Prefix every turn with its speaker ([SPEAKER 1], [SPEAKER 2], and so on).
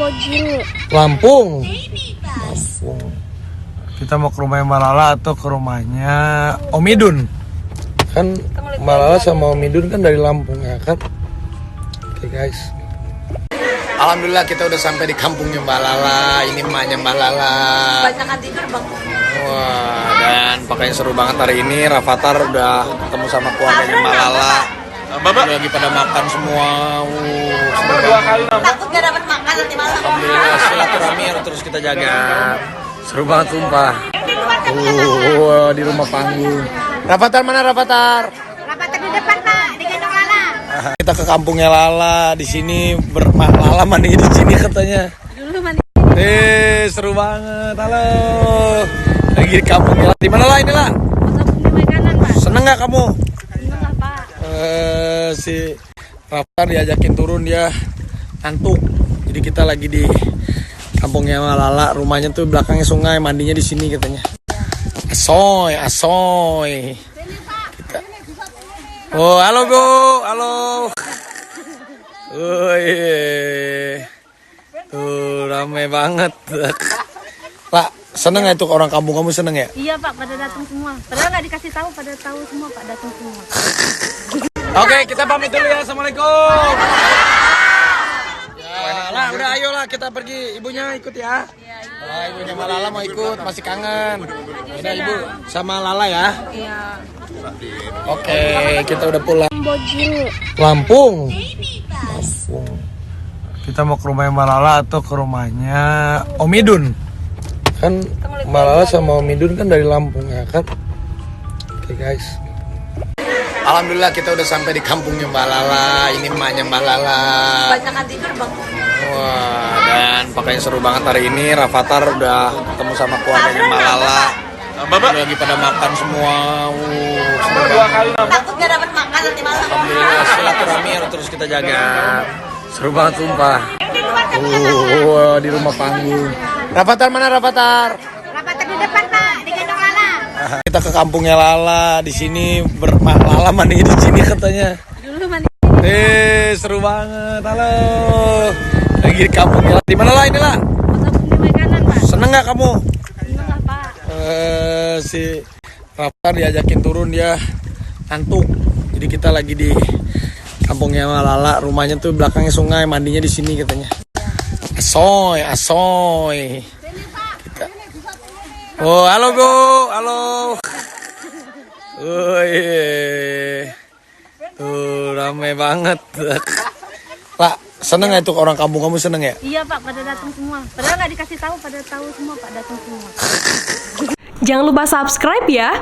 [SPEAKER 1] Lampung.
[SPEAKER 2] Lampung. Kita mau ke rumahnya Mbak Lala atau ke rumahnya Om Idun? Kan Mbak Lala sama Om Idun kan dari Lampung ya kan? Oke guys. Alhamdulillah kita udah sampai di kampungnya Mbak Lala. Ini emaknya Mbak Lala.
[SPEAKER 1] Banyakan tidur bang.
[SPEAKER 2] Wah, dan pakainya seru banget hari ini. Rafathar udah ketemu sama keluarganya Mbak Lala. Bapak lagi pada makan semua.
[SPEAKER 1] Dua kali takut gak dapat makan nanti malam.
[SPEAKER 2] Alhamdulillah silaturahmi harus terus kita jaga. Seru banget sumpah. Di rumah panggung. Rafathar mana Rafathar?
[SPEAKER 1] Rafathar di depan pak, di gendong Lala.
[SPEAKER 2] Kita ke kampungnya Lala. Di sini Lala mandi di sini katanya.
[SPEAKER 1] Dulu mandi.
[SPEAKER 2] Seru banget. Halo. Lagi di kampungnya. Di mana lah ini lah?
[SPEAKER 1] Di kanan pak.
[SPEAKER 2] Seneng nggak kamu?
[SPEAKER 1] Seneng lah pak.
[SPEAKER 2] Si Rafathar diajakin turun dia ngantuk. Jadi kita lagi di kampungnya Lala, rumahnya tuh belakangnya sungai, mandinya di sini katanya. Asoy. Kita. Oh, halo Bu, halo. Tuh rame banget. Pak, seneng ya tuh orang kampung kamu seneng ya?
[SPEAKER 1] Iya pak, pada datang semua. Padahal nggak dikasih tahu, pada tahu semua pak datang semua.
[SPEAKER 2] Oke, kita pamit dulu ya. Assalamualaikum. Ya, lah, udah ayolah kita pergi. Ibunya ikut ya. Ibunya Mbak Lala mau ikut, masih kangen. Udah Ibu sama Lala ya.
[SPEAKER 1] Iya.
[SPEAKER 2] Oke, kita udah pulang. Lampung. Kita mau ke rumahnya Mbak Lala atau ke rumahnya Om Idun? Kan Mbak Lala sama Om Idun kan dari Lampung ya kan? Oke guys. Alhamdulillah kita udah sampai di kampungnya Mbak Lala. Ini emaknya Mbak Lala.
[SPEAKER 1] Banyakan tidur bang.
[SPEAKER 2] Wah, dan pakainya seru banget hari ini. Rafathar udah ketemu sama keluarganya Mbak Lala. Bapak lagi pada makan semua. Dua kali
[SPEAKER 1] takut gak dapat makan nanti malam.
[SPEAKER 2] Alhamdulillah silaturahmi harus terus kita jaga. Seru banget sumpah. Di rumah panggung. Rafathar mana Rafathar?
[SPEAKER 1] Rafathar di depan pak, di gendong Lala.
[SPEAKER 2] Kita ke kampungnya Lala. Di sini Lala mandi di sini katanya.
[SPEAKER 1] Dulu mandi.
[SPEAKER 2] Seru banget. Halo. Lagi di kampungnya. Di mana lah ini lah?
[SPEAKER 1] Di kanan pak.
[SPEAKER 2] Seneng nggak kamu?
[SPEAKER 1] Seneng lah pak.
[SPEAKER 2] Si Rafathar diajakin turun dia ngantuk. Jadi kita lagi di kampungnya Lala, rumahnya tuh belakangnya sungai, mandinya di sini katanya. Asoy. Kita. Oh, halo Bu, halo. Tuh rame banget. Pak, seneng ya tuh orang kampung kamu seneng ya?
[SPEAKER 1] Iya pak, pada datang semua. Padahal nggak dikasih tahu, pada tahu semua pak datang semua.
[SPEAKER 3] Jangan lupa subscribe ya.